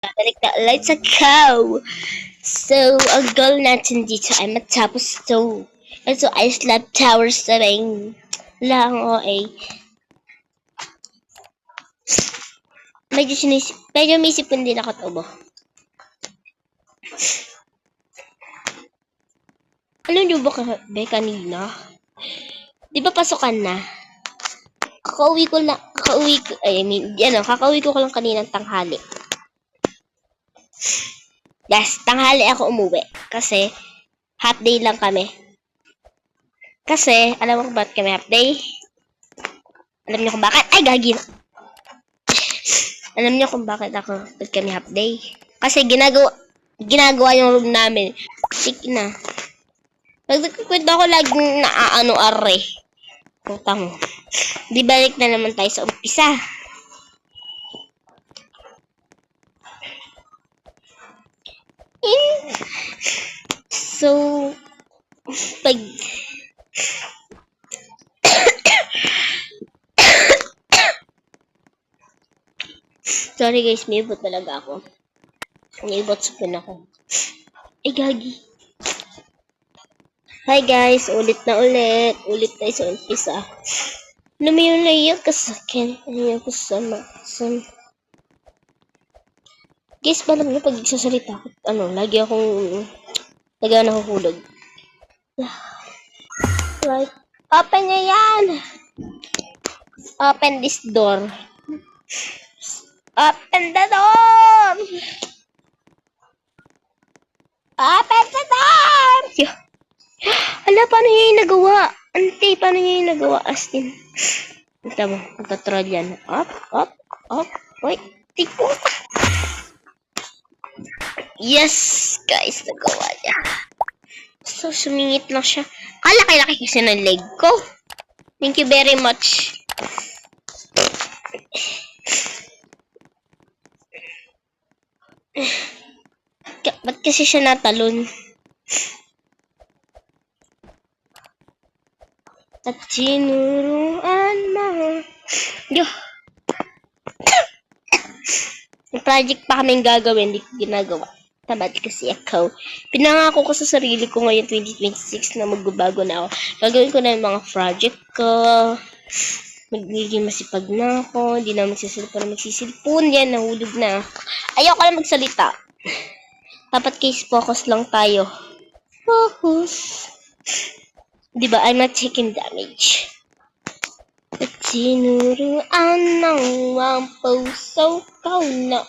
Balik na ulit sa cow. So, ang goal natin dito ay matapos ito. Ito ay slab towers na rin. Lang o ay. Medyo may sipon din ako tubo. Alam niyo ba kanina? Di ba pasukan na? Kakauwi ko, kakauwi ko lang kaninang tanghali. Yes, tanghali ako umuwi. Kasi, half day lang kami. Kasi, alam mo kung bakit kami half day? Alam niyo kung bakit? Ay, gagi na. Alam niyo kung bakit kami half day? Kasi ginagawa yung room namin. Sige na. Pag nagkukwento ako laging naaano are. Putang. Di balik na naman tayo sa umpisa. So, pag sorry guys, may ibot talaga ako. May ibot sa pin ako. Ay, gagi. Hi guys, ulit na ulit. Ulit tayo sa umpisa. Ano mo yung layak ka sa akin? Ano yung kasama? Guys, alam niyo pag nagsasalita ako, lagi akong nahuhulog. Right. Open niya yan! Open this door. Open the door! Open the door! Hala, paano niya yung nagawa? Ante, paano niya yung nagawa? Astin. Ito mo, magtatroll yan. Up. Wait, tipo. Yes, guys, nagawa niya. So, sumingit lang siya. Kalaki-laki kasi ng leg ko. Thank you very much. Ba't kasi siya natalon? At sinuruan mo. Yo. May project pa kaming gagawin, hindi ko ginagawa. Tamad kasi ako. Pinangako ko sa sarili ko ngayon 2026 na magbabago na ako. Gagawin ko na yung mga project ko. Magiging masipag na ako. Hindi na magsisilpon. Yan, nahulog na. Ayoko na magsalita. Dapat case focus lang tayo. Focus. Diba, I'm not taking damage. At sinuruan ng ang puso ko na